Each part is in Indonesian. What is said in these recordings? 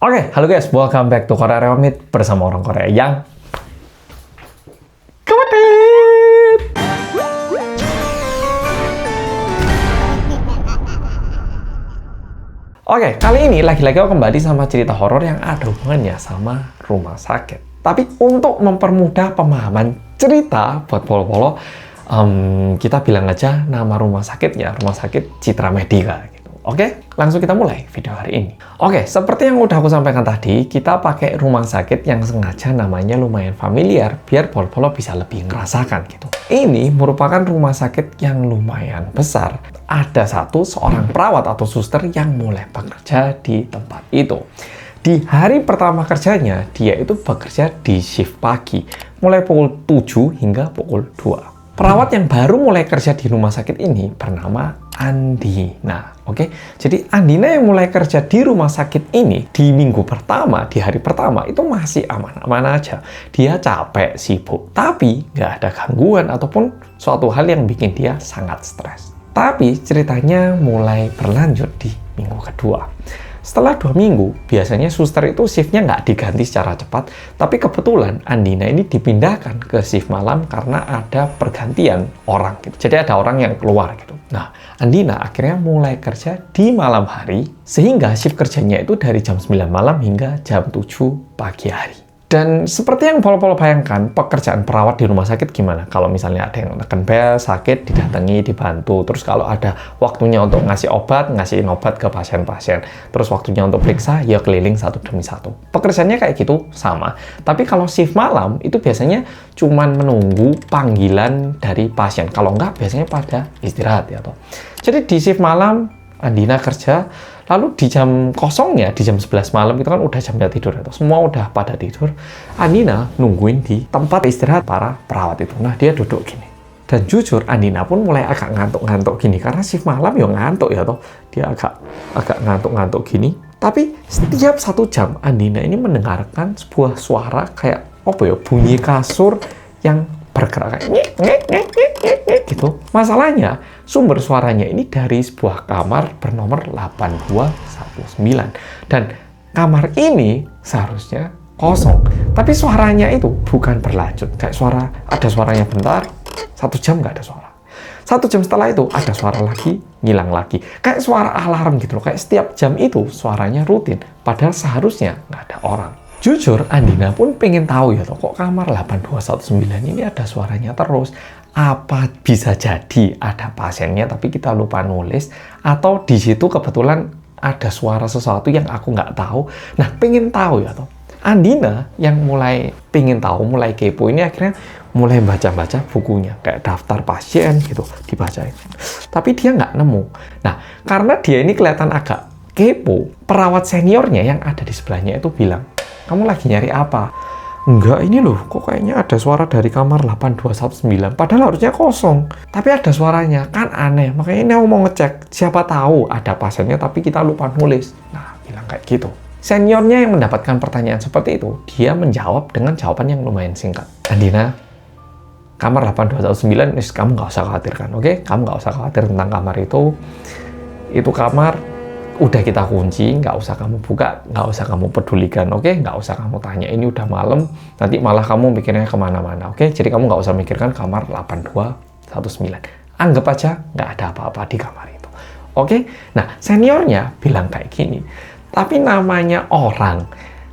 Oke, halo guys, welcome back to Korea Remit bersama orang Korea yang kemedit. Oke, kali ini lagi-lagi aku kembali sama cerita horor yang ada hubungannya sama rumah sakit. Tapi untuk mempermudah pemahaman cerita buat polo-polo, kita bilang aja nama rumah sakitnya, Rumah Sakit Citra Medica. Oke, langsung kita mulai video hari ini. Oke, seperti yang udah aku sampaikan tadi, kita pakai rumah sakit yang sengaja namanya lumayan familiar, biar polo-polo bisa lebih ngerasakan gitu. Ini merupakan rumah sakit yang lumayan besar. Ada seorang perawat atau suster yang mulai bekerja di tempat itu. Di hari pertama kerjanya, dia itu bekerja di shift pagi, mulai pukul 7 hingga pukul 2. Perawat yang baru mulai kerja di rumah sakit ini bernama Andina. Oke, jadi Andina yang mulai kerja di rumah sakit ini di minggu pertama, di hari pertama itu masih aman-aman aja. Dia capek, sibuk, tapi nggak ada gangguan ataupun suatu hal yang bikin dia sangat stres. Tapi ceritanya mulai berlanjut di minggu kedua. Setelah 2 minggu, biasanya suster itu shiftnya nggak diganti secara cepat, tapi kebetulan Andina ini dipindahkan ke shift malam karena ada pergantian orang gitu. Jadi ada orang yang keluar gitu. Nah, Andina akhirnya mulai kerja di malam hari, sehingga shift kerjanya itu dari jam 9 malam hingga jam 7 pagi hari. Dan seperti yang polo-polo bayangkan, pekerjaan perawat di rumah sakit gimana? Kalau misalnya ada yang neken bel, sakit, didatangi, dibantu. Terus kalau ada waktunya untuk ngasihin obat ke pasien-pasien. Terus waktunya untuk periksa, ya keliling satu demi satu. Pekerjaannya kayak gitu, sama. Tapi kalau shift malam, itu biasanya cuman menunggu panggilan dari pasien. Kalau enggak, biasanya pada istirahat ya toh. Jadi di shift malam, Andina kerja, lalu di jam kosongnya, di jam 11 malam itu kan udah jamnya tidur, atau semua udah pada tidur. Andina nungguin di tempat istirahat para perawat itu. Nah, dia duduk gini. Dan jujur, Andina pun mulai agak ngantuk-ngantuk gini, karena shift malam ya ngantuk ya toh. Dia agak ngantuk-ngantuk gini. Tapi setiap 1 jam, Andina ini mendengarkan sebuah suara kayak apa ya, bunyi kasur yang bergerak kayak ngek gitu. Masalahnya, sumber suaranya ini dari sebuah kamar bernomor 8219. Dan kamar ini seharusnya kosong. Tapi suaranya itu bukan berlanjut. Kayak ada suaranya bentar, 1 jam nggak ada suara. 1 jam setelah itu ada suara lagi, ngilang lagi. Kayak suara alarm gitu loh. Kayak setiap jam itu suaranya rutin. Padahal seharusnya nggak ada orang. Jujur, Andina pun pengen tahu ya, kok kamar 8219 ini ada suaranya terus. Apa bisa jadi ada pasiennya tapi kita lupa nulis, atau di situ kebetulan ada suara sesuatu yang aku nggak tahu. Nah, pengen tahu ya toh. Andina yang mulai pengen tahu, mulai kepo ini akhirnya mulai baca-baca bukunya, kayak daftar pasien gitu, dibacain. Tapi dia nggak nemu. Nah, karena dia ini kelihatan agak kepo, perawat seniornya yang ada di sebelahnya itu bilang, "Kamu lagi nyari apa?" "Enggak, ini loh, kok kayaknya ada suara dari kamar 8219, padahal harusnya kosong. Tapi ada suaranya, kan aneh. Makanya ini aku mau ngecek, siapa tahu ada pasiennya tapi kita lupa nulis." Nah, bilang kayak gitu. Seniornya yang mendapatkan pertanyaan seperti itu, dia menjawab dengan jawaban yang lumayan singkat. "Andina, kamar 8219, kamu nggak usah khawatirkan, oke? Kamu nggak usah khawatir tentang kamar itu. Itu kamar udah kita kunci, nggak usah kamu buka, nggak usah kamu pedulikan, oke? Nggak usah kamu tanya, ini udah malam, nanti malah kamu mikirnya kemana-mana, oke? Jadi kamu nggak usah mikirkan kamar 8219. Anggap aja nggak ada apa-apa di kamar itu, oke?" Nah, seniornya bilang kayak gini, tapi namanya orang,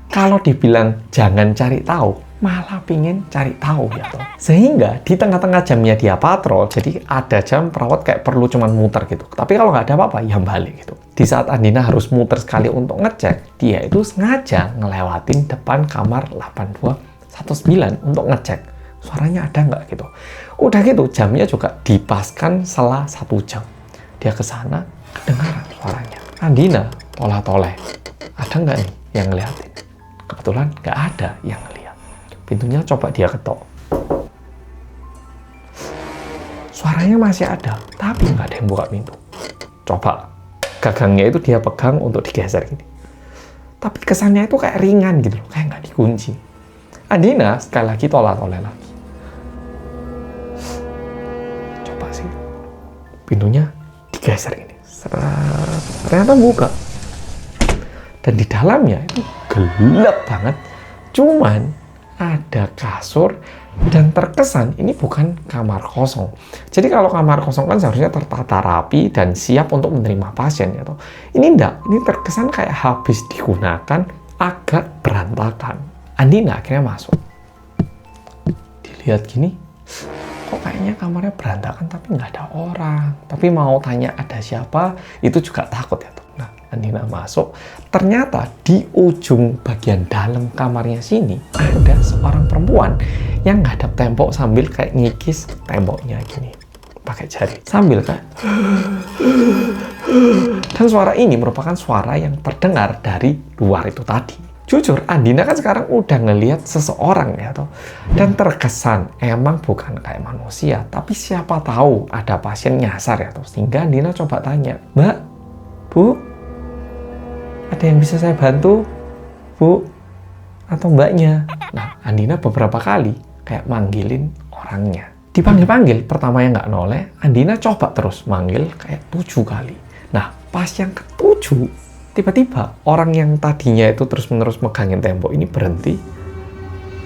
kalau dibilang jangan cari tahu, malah pingin cari tahu ya toh. Sehingga di tengah-tengah jamnya dia patrol, jadi ada jam perawat kayak perlu cuman muter gitu. Tapi kalau nggak ada apa-apa, ya balik gitu. Di saat Andina harus muter sekali untuk ngecek, dia itu sengaja ngelewatin depan kamar 8219 untuk ngecek suaranya ada nggak gitu. Udah gitu, jamnya juga dipaskan setelah 1 jam. Dia ke sana, kedengaran suaranya. Andina toleh-toleh, ada nggak nih yang ngeliatin? Kebetulan nggak ada yang ngeliat. Pintunya coba dia ketok. Suaranya masih ada, tapi nggak ada yang buka pintu. Coba gagangnya itu dia pegang untuk digeser gini. Tapi kesannya itu kayak ringan gitu loh, kayak nggak dikunci. Andina sekali lagi toleh-toleh lagi. Coba sih. Pintunya digeser ini. Ternyata buka. dan di dalamnya itu gelap banget. Cuman ada kasur dan terkesan ini bukan kamar kosong. Jadi kalau kamar kosong kan seharusnya tertata rapi dan siap untuk menerima pasien ya toh. Ini enggak, ini terkesan kayak habis digunakan, agak berantakan. Andina akhirnya masuk. Dilihat gini, kok kayaknya kamarnya berantakan tapi nggak ada orang. Tapi mau tanya ada siapa, itu juga takut ya toh. Nah, Andina masuk, ternyata di ujung bagian dalam kamarnya sini ada seorang perempuan yang ngadap tembok sambil kayak ngikis temboknya gini pakai jari sambil kayak dan suara ini merupakan suara yang terdengar dari luar itu tadi. Jujur, Andina kan sekarang udah ngelihat seseorang ya toh, dan terkesan emang bukan kayak manusia, tapi siapa tahu ada pasien nyasar ya toh, sehingga Andina coba tanya, "Mbak, Bu, ada yang bisa saya bantu, Bu?" Atau mbaknya. Nah, Andina beberapa kali kayak manggilin orangnya. Dipanggil-panggil, pertama yang nggak noleh, Andina coba terus manggil kayak 7 kali. Nah, pas yang ke-7, tiba-tiba orang yang tadinya itu terus-menerus megangin tembok ini berhenti,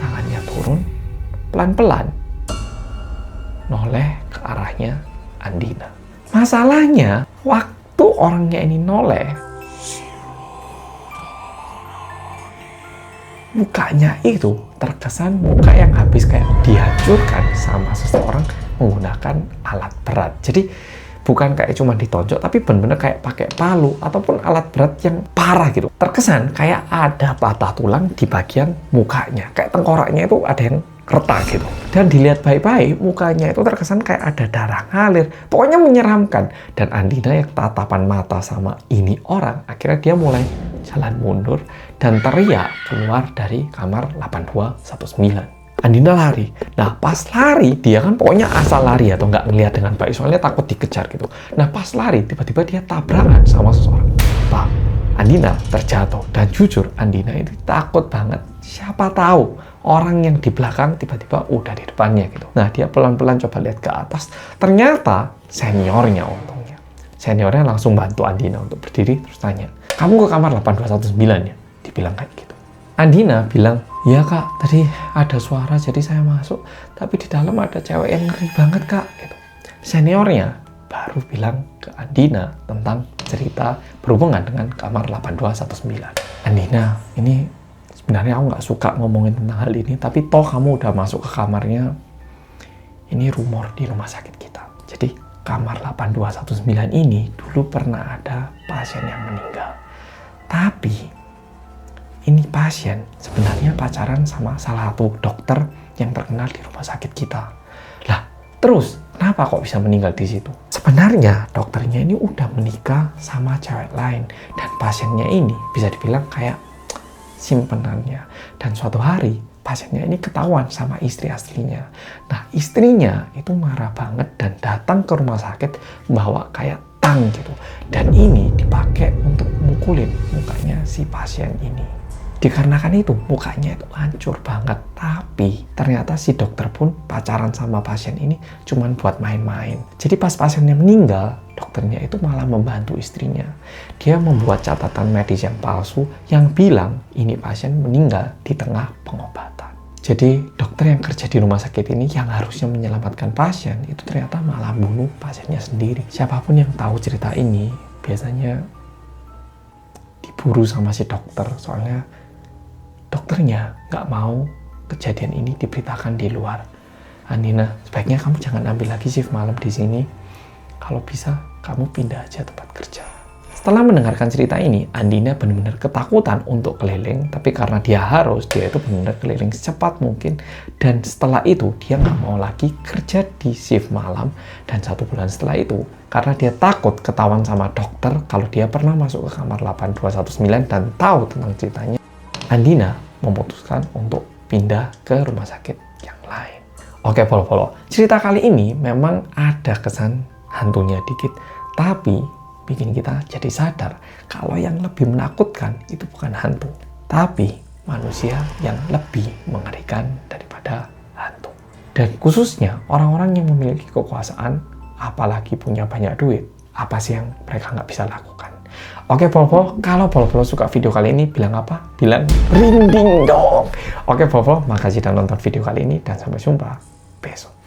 tangannya turun, pelan-pelan, noleh ke arahnya Andina. Masalahnya, waktu orangnya ini noleh, mukanya itu terkesan muka yang habis kayak dihancurkan sama seseorang menggunakan alat berat. Jadi bukan kayak cuma ditonjok, tapi benar-benar kayak pakai palu ataupun alat berat yang parah gitu. Terkesan kayak ada patah tulang di bagian mukanya, kayak tengkoraknya itu ada yang retak gitu. Dan dilihat baik-baik, mukanya itu terkesan kayak ada darah ngalir. Pokoknya menyeramkan. Dan Andina yang tatapan mata sama ini orang, akhirnya dia mulai jalan mundur dan teriak keluar dari kamar 8219. Andina lari. Nah, pas lari, dia kan pokoknya asal lari atau nggak ngelihat dengan baik, soalnya takut dikejar gitu. Nah, pas lari, tiba-tiba dia tabrakan sama seseorang. Bang, Andina terjatuh. Dan jujur, Andina itu takut banget. Siapa tahu orang yang di belakang tiba-tiba udah di depannya gitu. Nah, dia pelan-pelan coba lihat ke atas. Ternyata seniornya untungnya. Seniornya langsung bantu Andina untuk berdiri, terus tanya, "Kamu ke kamar 8219 ya?" Dibilang kayak gitu. Andina bilang, "Ya kak, tadi ada suara jadi saya masuk, tapi di dalam ada cewek yang ngeri banget kak." Gitu. Seniornya baru bilang ke Andina tentang cerita berhubungan dengan kamar 8219. "Andina, ini sebenarnya aku nggak suka ngomongin tentang hal ini, tapi toh kamu udah masuk ke kamarnya. Ini rumor di rumah sakit kita. Jadi kamar 8219 ini dulu pernah ada pasien yang meninggal. Tapi ini pasien sebenarnya pacaran sama salah satu dokter yang terkenal di rumah sakit kita. Lah, terus kenapa kok bisa meninggal di situ? Sebenarnya dokternya ini udah menikah sama cewek lain dan pasiennya ini bisa dibilang kayak simpenannya. Dan suatu hari pasiennya ini ketahuan sama istri aslinya. Nah, istrinya itu marah banget dan datang ke rumah sakit bawa kayak tang gitu. Dan ini dipakai untuk mukulin mukanya si pasien ini. Dikarenakan itu mukanya itu hancur banget. Tapi ternyata si dokter pun pacaran sama pasien ini cuman buat main-main. Jadi pas pasiennya meninggal, dokternya itu malah membantu istrinya. Dia membuat catatan medis yang palsu yang bilang ini pasien meninggal di tengah pengobatan. Jadi dokter yang kerja di rumah sakit ini yang harusnya menyelamatkan pasien itu ternyata malah bunuh pasiennya sendiri. Siapapun yang tahu cerita ini biasanya diburu sama si dokter, soalnya dokternya nggak mau kejadian ini diberitakan di luar. "Andina, sebaiknya kamu jangan ambil lagi shift malam di sini. Kalau bisa, kamu pindah aja tempat kerja." Setelah mendengarkan cerita ini, Andina benar-benar ketakutan untuk keliling, tapi karena dia itu benar-benar keliling secepat mungkin. Dan setelah itu, dia nggak mau lagi kerja di shift malam. Dan 1 bulan setelah itu, karena dia takut ketahuan sama dokter kalau dia pernah masuk ke kamar 8219 dan tahu tentang ceritanya, Andina memutuskan untuk pindah ke rumah sakit yang lain. Oke, Polo-Polo. Cerita kali ini memang ada kesan hantunya dikit, tapi bikin kita jadi sadar kalau yang lebih menakutkan itu bukan hantu, tapi manusia yang lebih mengerikan daripada hantu. Dan khususnya orang-orang yang memiliki kekuasaan, apalagi punya banyak duit, apa sih yang mereka nggak bisa lakukan? Oke Polo-Polo, kalau Polo-Polo suka video kali ini, bilang apa? Bilang rinding dong. Oke Polo-Polo, makasih sudah nonton video kali ini dan sampai jumpa besok.